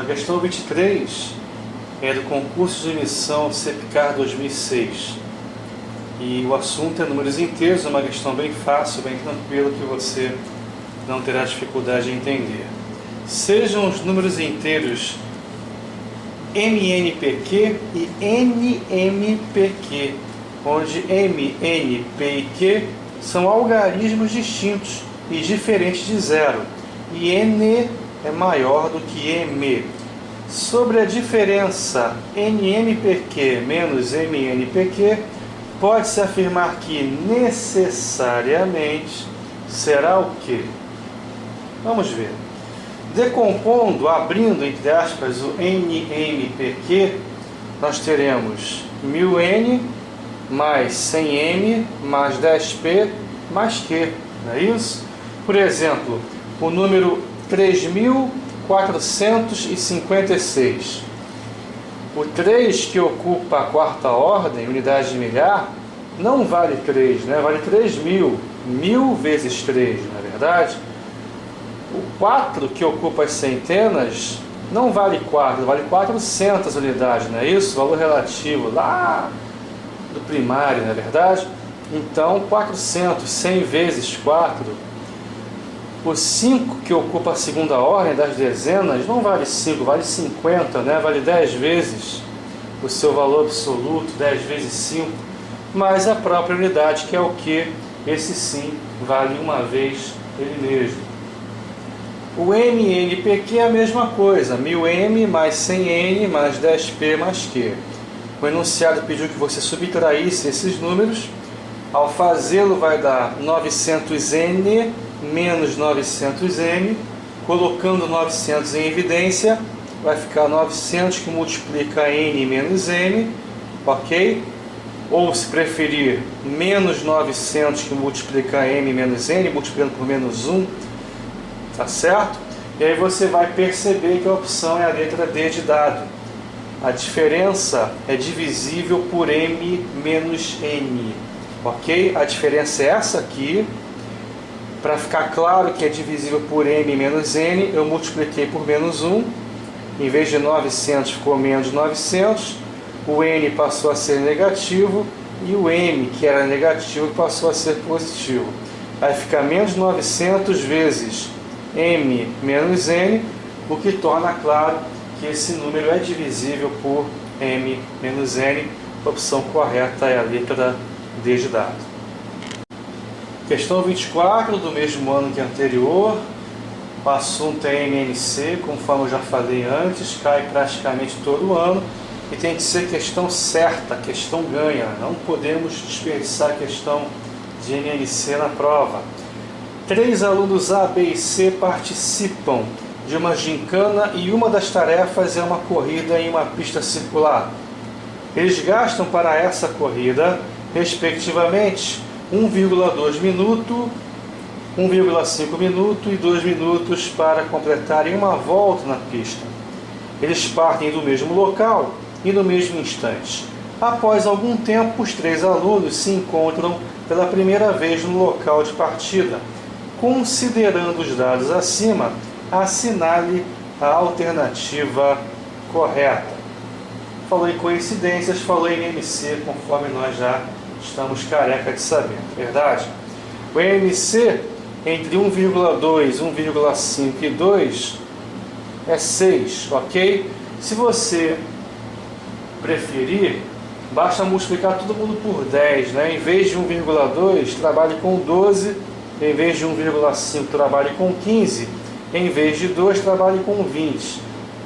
A questão 23 é do concurso de admissão CEPCAR 2006. E o assunto é números inteiros, uma questão bem fácil, bem tranquila, que você não terá dificuldade em entender. Sejam os números inteiros MNPq e NMPq, onde M, N, P e Q são algarismos distintos e diferentes de zero, e N é maior do que M. Sobre a diferença NMPq menos MNPq, pode-se afirmar que necessariamente será o quê? Vamos ver. Decompondo, abrindo entre aspas o NMPq, nós teremos 1000N mais 100M mais 10P mais Q, não é isso? Por exemplo, o número 3456. O 3 que ocupa a quarta ordem, unidade de milhar, não vale 3, né? Vale 3000. 1000 vezes 3, não é verdade? O 4 que ocupa as centenas não vale 4, vale 400 unidades, não é isso? Valor relativo lá do primário, não é verdade? Então, 400, 100 vezes 4. O 5 que ocupa a segunda ordem das dezenas não vale 5, vale 50, né? Vale 10 vezes o seu valor absoluto, 10 vezes 5, mais a própria unidade, que é o que? Esse sim vale uma vez ele mesmo. O MNPq é a mesma coisa, 1000M mais 100N mais 10P mais Q. O enunciado pediu que você subtraísse esses números. Ao fazê-lo vai dar 900N menos 900M, colocando 900 em evidência, vai ficar 900 que multiplica N menos M, ok? Ou, se preferir, menos 900 que multiplica M menos N, multiplicando por menos 1, tá certo? E aí você vai perceber que a opção é a letra D de dado. A diferença é divisível por M menos N, ok? A diferença é essa aqui. Para ficar claro que é divisível por M menos N, eu multipliquei por menos 1. Em vez de 900 ficou menos 900. O N passou a ser negativo e o M, que era negativo, passou a ser positivo. Vai ficar menos 900 vezes M menos N, o que torna claro que esse número é divisível por M menos N. A opção correta é a letra D de dado. Questão 24, do mesmo ano que a anterior. O assunto é MNC, conforme eu já falei antes, cai praticamente todo ano e tem que ser questão certa, questão ganha. Não podemos desperdiçar a questão de MNC na prova. 3 alunos A, B e C participam de uma gincana e uma das tarefas é uma corrida em uma pista circular. Eles gastam para essa corrida, respectivamente, 1,2 minuto, 1,5 minuto e 2 minutos para completarem uma volta na pista. Eles partem do mesmo local e no mesmo instante. Após algum tempo, os 3 alunos se encontram pela primeira vez no local de partida. Considerando os dados acima, assinale a alternativa correta. Falou em coincidências, falou em MC, conforme nós já estamos careca de saber, verdade? O MC entre 1,2, 1,5 e 2 é 6, ok? Se você preferir, basta multiplicar todo mundo por 10, né? Em vez de 1,2, trabalhe com 12, em vez de 1,5, trabalhe com 15, em vez de 2, trabalhe com 20.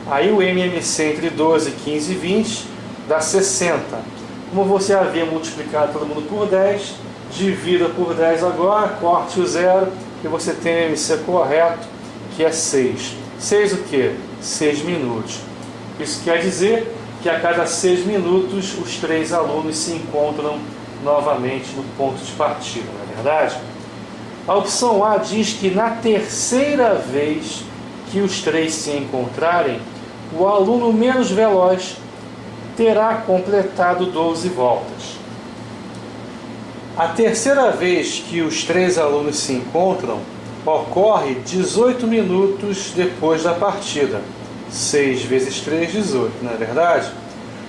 Aí o MMC entre 12, 15 e 20 dá 60. Como você havia multiplicado todo mundo por 10, divida por 10 agora, corte o zero e você tem o MC correto, que é 6. 6 o quê? 6 minutos. Isso quer dizer que a cada 6 minutos os 3 alunos se encontram novamente no ponto de partida, não é verdade? A opção A diz que na terceira vez que os 3 se encontrarem, o aluno menos veloz terá completado 12 voltas. A terceira vez que os 3 alunos se encontram ocorre 18 minutos depois da partida. 6 vezes 3, 18, não é verdade?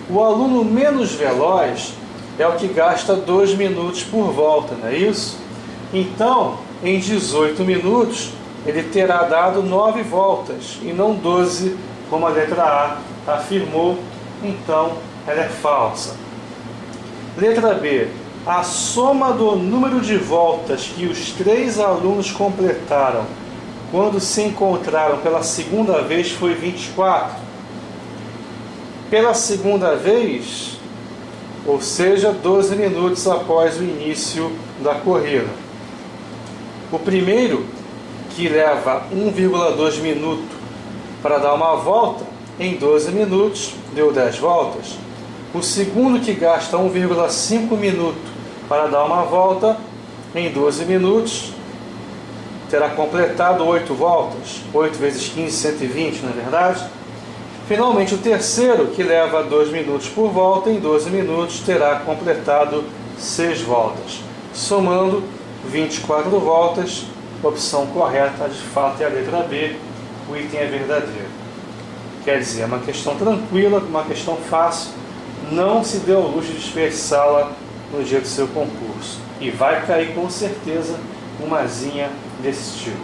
O aluno menos veloz é o que gasta 2 minutos por volta, não é isso? Então, em 18 minutos, ele terá dado 9 voltas e não 12, como a letra A afirmou. Então, ela é falsa. Letra B. A soma do número de voltas que os 3 alunos completaram quando se encontraram pela segunda vez foi 24. Pela segunda vez, ou seja, 12 minutos após o início da corrida. O primeiro, que leva 1,2 minuto para dar uma volta, em 12 minutos deu 10 voltas. O segundo, que gasta 1,5 minuto para dar uma volta, em 12 minutos terá completado 8 voltas. 8 vezes 15, 120, não é verdade? Finalmente, o terceiro, que leva 2 minutos por volta, em 12 minutos terá completado 6 voltas. Somando 24 voltas, a opção correta de fato é a letra B, o item é verdadeiro. Quer dizer, é uma questão tranquila, uma questão fácil, não se dê ao luxo de desperdiçá-la no dia do seu concurso. E vai cair com certeza uma asinha desse tipo.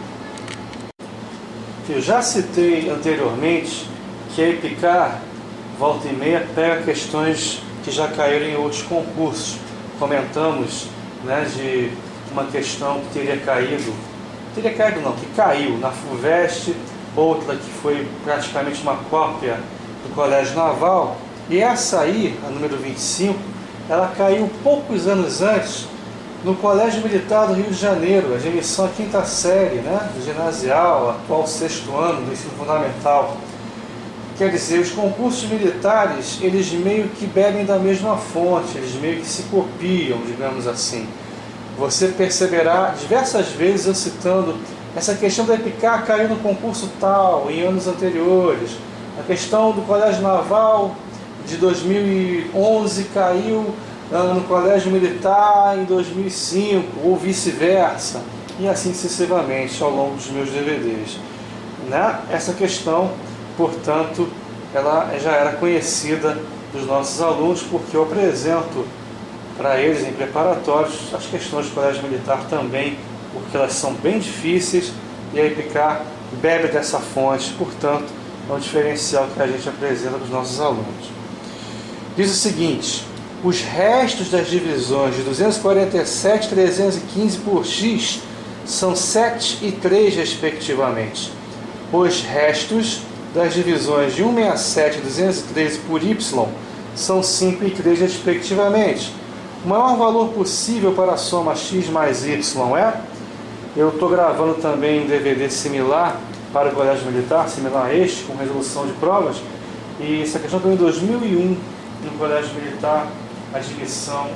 Eu já citei anteriormente que a EPICAR, volta e meia, pega questões que já caíram em outros concursos. Comentamos, né, de uma questão que caiu na FUVEST, outra que foi praticamente uma cópia do Colégio Naval, e essa aí, a número 25, ela caiu poucos anos antes no Colégio Militar do Rio de Janeiro, admissão à 5ª série, né, do ginasial, atual 6º ano do ensino fundamental. Quer dizer, os concursos militares, eles meio que bebem da mesma fonte, eles meio que se copiam, digamos assim. Você perceberá diversas vezes eu citando essa questão da EPICAR caiu no concurso tal, em anos anteriores. A questão do Colégio Naval de 2011 caiu no Colégio Militar em 2005, ou vice-versa, e assim sucessivamente ao longo dos meus DVDs. Né? Essa questão, portanto, ela já era conhecida dos nossos alunos, porque eu apresento para eles em preparatórios as questões do Colégio Militar também, porque elas são bem difíceis e a EPICAR bebe dessa fonte, portanto, é um diferencial que a gente apresenta para os nossos alunos. Diz o seguinte: os restos das divisões de 247 e 315 por x são 7 e 3 respectivamente. Os restos das divisões de 167 e 213 por y são 5 e 3 respectivamente. O maior valor possível para a soma x mais y é... Eu estou gravando também um DVD similar para o Colégio Militar, similar a este, com resolução de provas, e essa questão foi em 2001, no Colégio Militar, admissão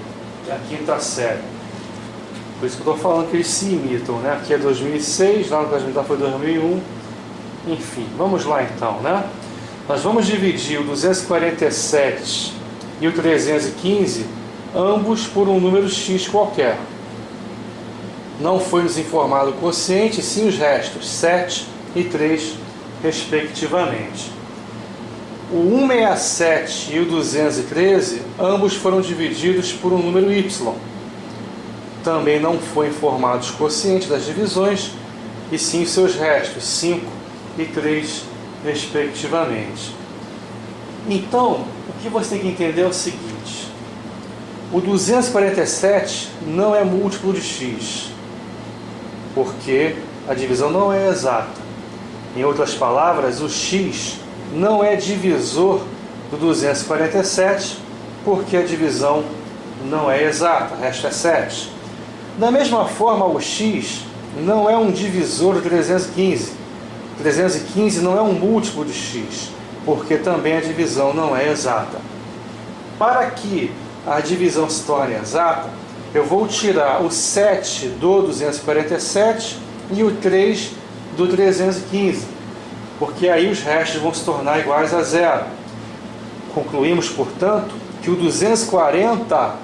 à 5ª série. Por isso que eu estou falando que eles se imitam, né? Aqui é 2006, lá no Colégio Militar foi 2001, enfim, vamos lá então, né? Nós vamos dividir o 247 e o 315, ambos por um número x qualquer. Não foi nos informado o quociente, sim os restos, 7 e 3, respectivamente. O 167 e o 213, ambos foram divididos por um número y. Também não foi informado os quocientes das divisões, e sim os seus restos, 5 e 3, respectivamente. Então, o que você tem que entender é o seguinte: o 247 não é múltiplo de x, porque a divisão não é exata. Em outras palavras, o x não é divisor do 247, porque a divisão não é exata, o resto é 7. Da mesma forma, o x não é um divisor do 315. 315 não é um múltiplo de x, porque também a divisão não é exata. Para que a divisão se torne exata, eu vou tirar o 7 do 247 e o 3 do 315, porque aí os restos vão se tornar iguais a zero. Concluímos, portanto, que o 240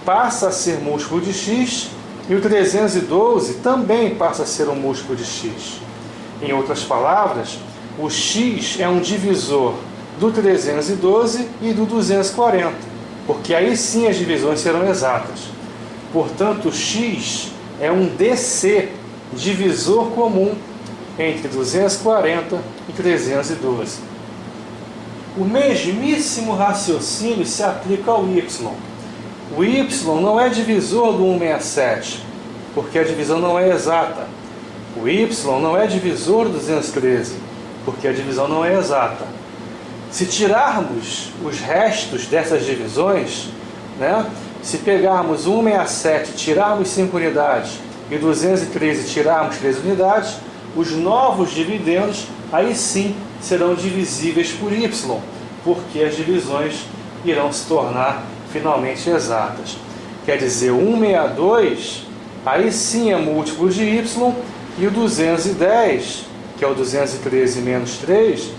passa a ser múltiplo de x e o 312 também passa a ser um múltiplo de x. Em outras palavras, o x é um divisor do 312 e do 240, porque aí sim as divisões serão exatas. Portanto, o x é um DC, divisor comum entre 240 e 312. O mesmíssimo raciocínio se aplica ao y. O y não é divisor do 167, porque a divisão não é exata. O y não é divisor do 213, porque a divisão não é exata. Se tirarmos os restos dessas divisões, né, se pegarmos 167 e tirarmos 5 unidades e 213 e tirarmos 3 unidades, os novos dividendos aí sim serão divisíveis por y, porque as divisões irão se tornar finalmente exatas. Quer dizer, o 162 aí sim é múltiplo de y, e o 210, que é o 213 menos 3,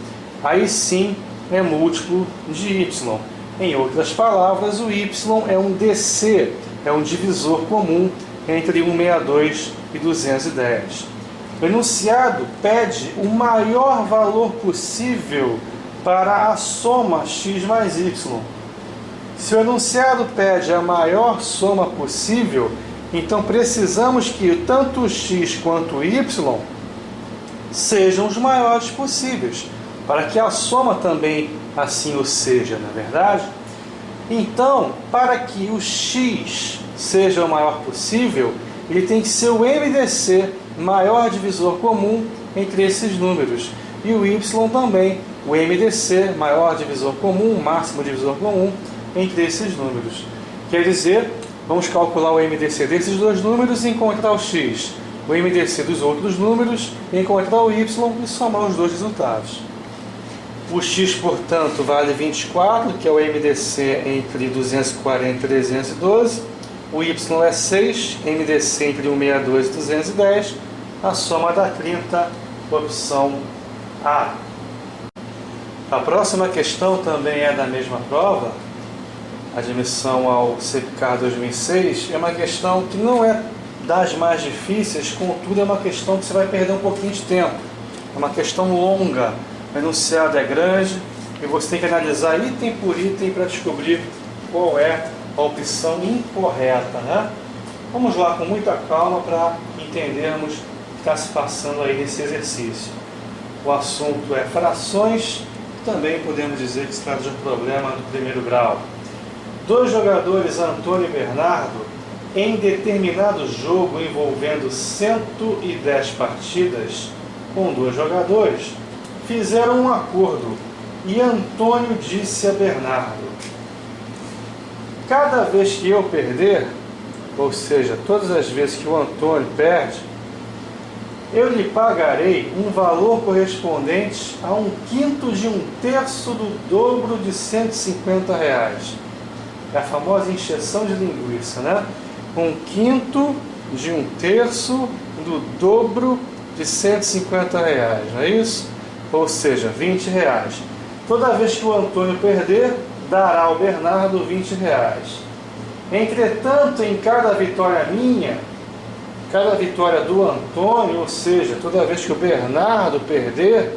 aí sim é múltiplo de y. Em outras palavras, o y é um DC, é um divisor comum entre 162 e 210. O enunciado pede o maior valor possível para a soma x mais y. Se o enunciado pede a maior soma possível, então precisamos que tanto o x quanto o y sejam os maiores possíveis, para que a soma também assim o seja, não é verdade? Então, para que o x seja o maior possível, ele tem que ser o MDC, maior divisor comum entre esses números, e o y também, o MDC, maior divisor comum, máximo divisor comum entre esses números. Quer dizer, vamos calcular o MDC desses dois números e encontrar o x, o MDC dos outros números, encontrar o y e somar os dois resultados. O x, portanto, vale 24, que é o MDC entre 240 e 312. O y é 6, MDC entre 162 e 210. A soma dá 30, opção A. A próxima questão também é da mesma prova, admissão ao CEPCAR 2006. É uma questão que não é das mais difíceis, contudo é uma questão que você vai perder um pouquinho de tempo. É uma questão longa, o enunciado é grande e você tem que analisar item por item para descobrir qual é a opção incorreta, né? Vamos lá com muita calma para entendermos o que está se passando aí nesse exercício. O assunto é frações, também podemos dizer que se trata de um problema do primeiro grau. Dois jogadores, Antônio e Bernardo, em determinado jogo envolvendo 110 partidas com dois jogadores, fizeram um acordo e Antônio disse a Bernardo: cada vez que eu perder, ou seja, todas as vezes que o Antônio perde, eu lhe pagarei um valor correspondente a 1/5 de 1/3 do dobro de R$150. É a famosa encheção de linguiça, né? 1/5 de 1/3 do dobro de R$150, não é isso? Ou seja, R$20. Toda vez que o Antônio perder, dará ao Bernardo R$20. Entretanto, em cada vitória minha, cada vitória do Antônio, ou seja, toda vez que o Bernardo perder,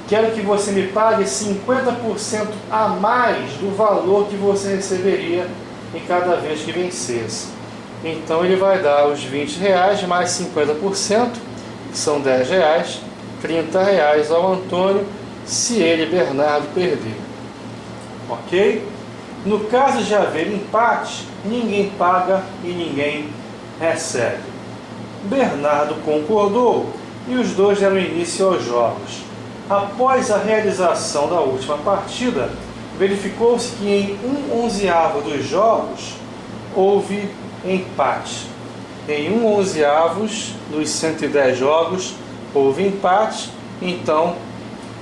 quero que você me pague 50% a mais do valor que você receberia em cada vez que vencesse. Então ele vai dar os R$20 mais 50%, que são R$10, R$30 ao Antônio, se ele, Bernardo, perder. Ok? No caso de haver empate, ninguém paga e ninguém recebe. Bernardo concordou e os dois deram início aos jogos. Após a realização da última partida, verificou-se que em 1/11 dos jogos houve empate. Em 1/11 dos 110 jogos houve empate, então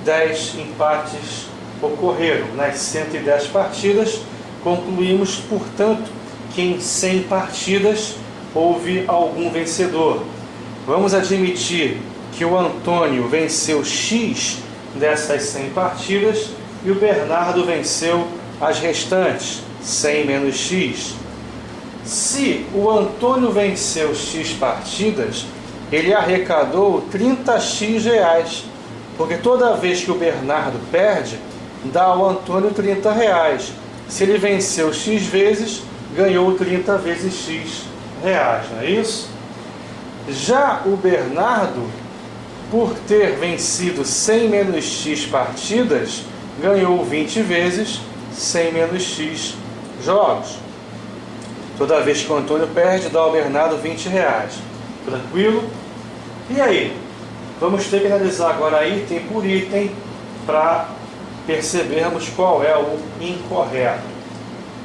10 empates ocorreram nas 110 partidas. Concluímos, portanto, que em 100 partidas houve algum vencedor. Vamos admitir que o Antônio venceu X dessas 100 partidas e o Bernardo venceu as restantes, 100 menos X. Se o Antônio venceu X partidas, ele arrecadou 30x reais, Porque toda vez que o Bernardo perde, dá ao Antônio R$30. Se ele venceu X vezes, ganhou 30 vezes X reais, não é isso? Já o Bernardo, por ter vencido 100 menos X partidas, ganhou 20 vezes 100 menos X jogos. Toda vez que o Antônio perde, dá ao Bernardo R$20. Tranquilo? E aí? Vamos ter que analisar agora item por item para percebermos qual é o incorreto.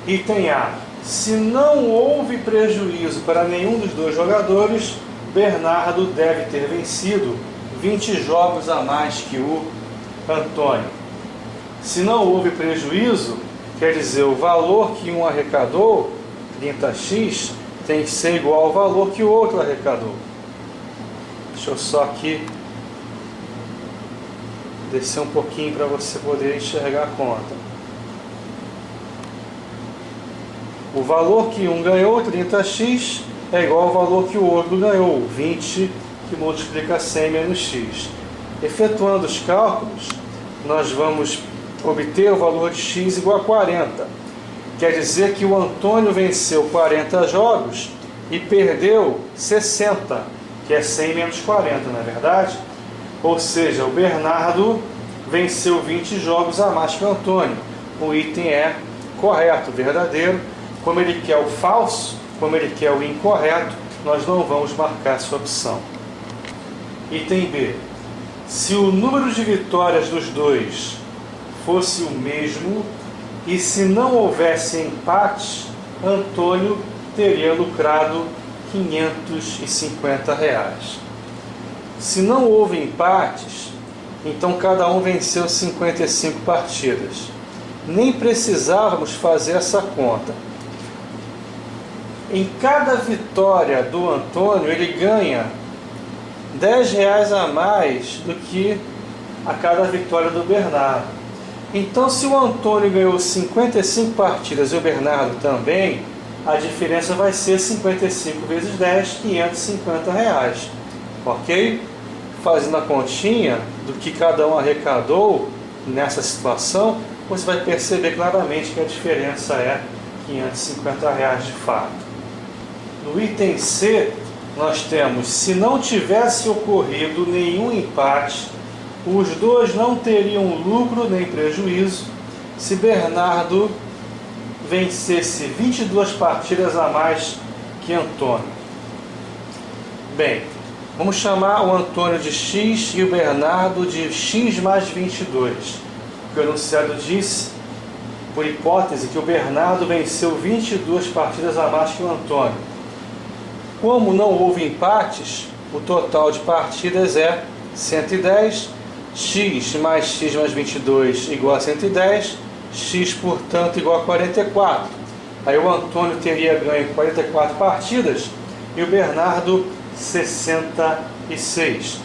Item A. Se não houve prejuízo para nenhum dos dois jogadores, Bernardo deve ter vencido 20 jogos a mais que o Antônio. Se não houve prejuízo, quer dizer, o valor que um arrecadou, 30x, tem que ser igual ao valor que o outro arrecadou. Deixa eu só aqui descer um pouquinho para você poder enxergar a conta. O valor que um ganhou, 30x, é igual ao valor que o outro ganhou, 20, que multiplica 100 menos x. Efetuando os cálculos, nós vamos obter o valor de x igual a 40. Quer dizer que o Antônio venceu 40 jogos e perdeu 60, que é 100 menos 40, não é verdade? Ou seja, o Bernardo venceu 20 jogos a mais que o Antônio. O item é correto, verdadeiro. Como ele quer o falso, como ele quer o incorreto, nós não vamos marcar essa opção. Item B. Se o número de vitórias dos dois fosse o mesmo e se não houvesse empate, Antônio teria lucrado R$550. Se não houve empates, então cada um venceu 55 partidas. Nem precisávamos fazer essa conta. Em cada vitória do Antônio, ele ganha R$10 a mais do que a cada vitória do Bernardo. Então, se o Antônio ganhou 55 partidas e o Bernardo também, a diferença vai ser 55 vezes 10, R$550. Ok? Fazendo a continha do que cada um arrecadou nessa situação, você vai perceber claramente que a diferença é R$550 de fato. No item C, nós temos, se não tivesse ocorrido nenhum empate, os dois não teriam lucro nem prejuízo se Bernardo vencesse 22 partidas a mais que Antônio. Bem, vamos chamar o Antônio de X e o Bernardo de X mais 22. O enunciado disse, por hipótese, que o Bernardo venceu 22 partidas a mais que o Antônio. Como não houve empates, o total de partidas é 110, x mais 22 igual a 110, x, portanto, igual a 44. Aí o Antônio teria ganho 44 partidas e o Bernardo 66.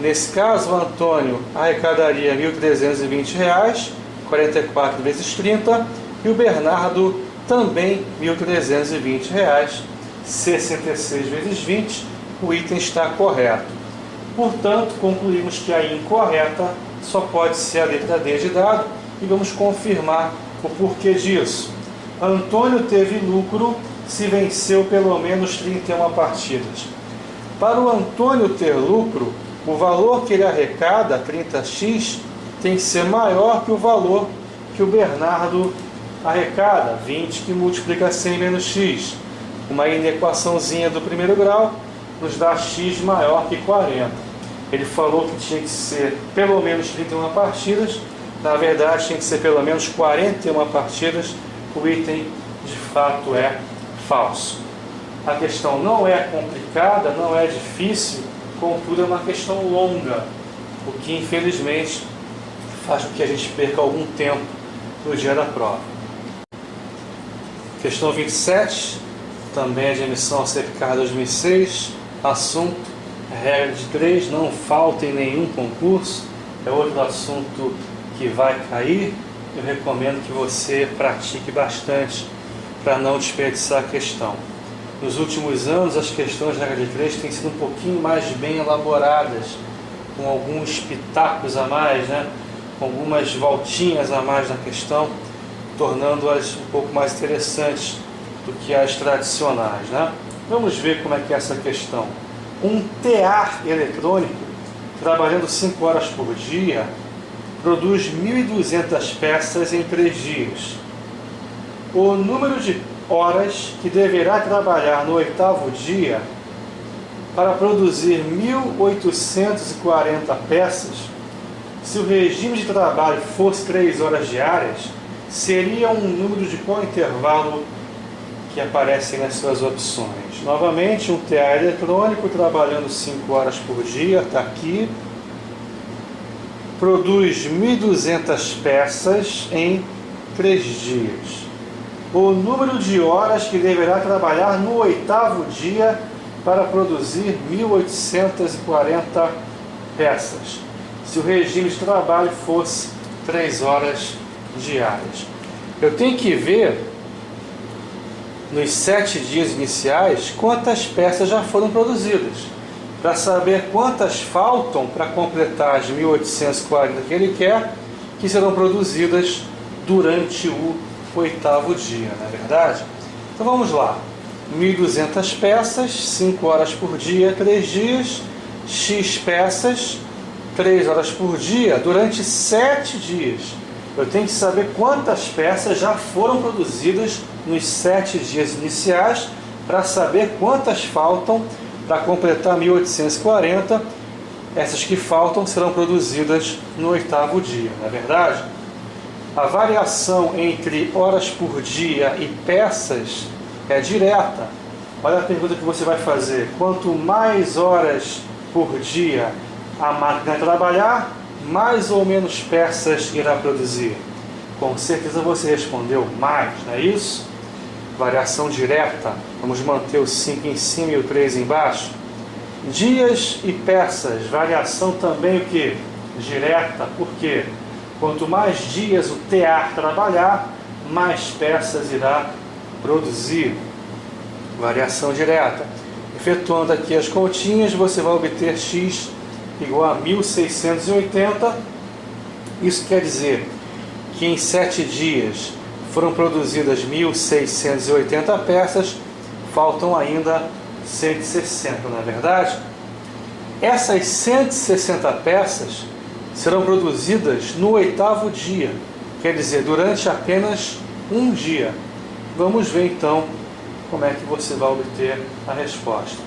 Nesse caso, o Antônio arrecadaria R$1.320, 44 vezes 30, e o Bernardo também R$1.320, 66 vezes 20, o item está correto. Portanto, concluímos que a incorreta só pode ser a letra D de dado e vamos confirmar o porquê disso. Antônio teve lucro se venceu pelo menos 31 partidas. Para o Antônio ter lucro, o valor que ele arrecada, 30x, tem que ser maior que o valor que o Bernardo arrecada, 20, que multiplica 100 menos x. Uma inequaçãozinha do primeiro grau nos dá x maior que 40. Ele falou que tinha que ser pelo menos 31 partidas, na verdade tinha que ser pelo menos 41 partidas, o item de fato é falso. A questão não é complicada, não é difícil, contudo é uma questão longa, o que infelizmente faz com que a gente perca algum tempo no dia da prova. Questão 27, também é de emissão CPK 2006, assunto, regra de 3, não falta em nenhum concurso, é outro assunto que vai cair, eu recomendo que você pratique bastante para não desperdiçar a questão. Nos últimos anos, as questões de regra de 3 têm sido um pouquinho mais bem elaboradas, com alguns pitacos a mais, né? Com algumas voltinhas a mais na questão, tornando-as um pouco mais interessantes do que as tradicionais, né? Vamos ver como é que é essa questão. Um tear eletrônico, trabalhando 5 horas por dia, produz 1.200 peças em 3 dias. O número de horas que deverá trabalhar no 8º dia para produzir 1.840 peças, se o regime de trabalho fosse 3 horas diárias, seria um número de qual intervalo que aparecem nas suas opções. Novamente, um TA eletrônico trabalhando 5 horas por dia, está aqui, produz 1.200 peças em 3 dias. O número de horas que deverá trabalhar no 8º dia para produzir 1.840 peças, se o regime de trabalho fosse 3 horas diárias. Eu tenho que ver nos 7 dias iniciais quantas peças já foram produzidas, para saber quantas faltam para completar as 1.840 que ele quer, que serão produzidas durante o 8º dia, não é verdade? Então vamos lá. 1.200 peças, 5 horas por dia, 3 dias, X peças, 3 horas por dia, durante 7 dias. Eu tenho que saber quantas peças já foram produzidas nos 7 dias iniciais, para saber quantas faltam para completar 1.840. Essas que faltam serão produzidas no 8º dia, não é verdade? A variação entre horas por dia e peças é direta. Olha a pergunta que você vai fazer. Quanto mais horas por dia a máquina trabalhar, mais ou menos peças irá produzir? Com certeza você respondeu mais, não é isso? Variação direta. Vamos manter o 5 em cima e o 3 embaixo. Dias e peças. Variação também o que? Direta. Por quê? Quanto mais dias o TA trabalhar, mais peças irá produzir. Variação direta. Efetuando aqui as continhas, você vai obter X igual a 1.680. Isso quer dizer que em 7 dias foram produzidas 1.680 peças, faltam ainda 160, não é verdade? Essas 160 peças serão produzidas no 8º dia, quer dizer, durante apenas um dia. Vamos ver então como é que você vai obter a resposta.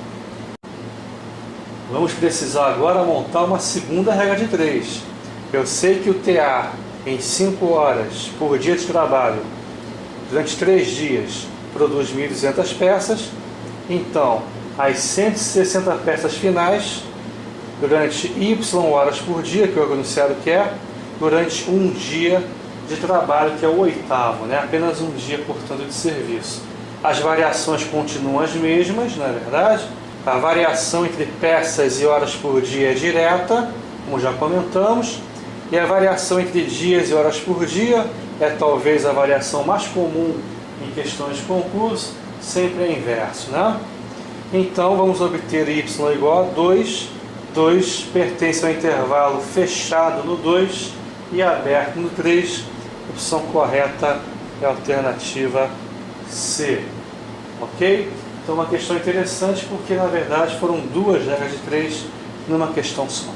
Vamos precisar agora montar uma segunda regra de 3. Eu sei que o TA em 5 horas por dia de trabalho, durante 3 dias, produz 1.200 peças. Então, as 160 peças finais, durante Y horas por dia, que o enunciado quer, durante um dia de trabalho, que é o 8º, né? Apenas um dia, portanto, de serviço. As variações continuam as mesmas, não é verdade? A variação entre peças e horas por dia é direta, como já comentamos, e a variação entre dias e horas por dia é talvez a variação mais comum em questões de concurso, sempre é inverso, né? Então, vamos obter y igual a 2. 2 pertence ao intervalo fechado no 2 e aberto no 3. A opção correta é a alternativa C. Ok? Então, uma questão interessante porque, na verdade, foram 2 regras de 3 numa questão só.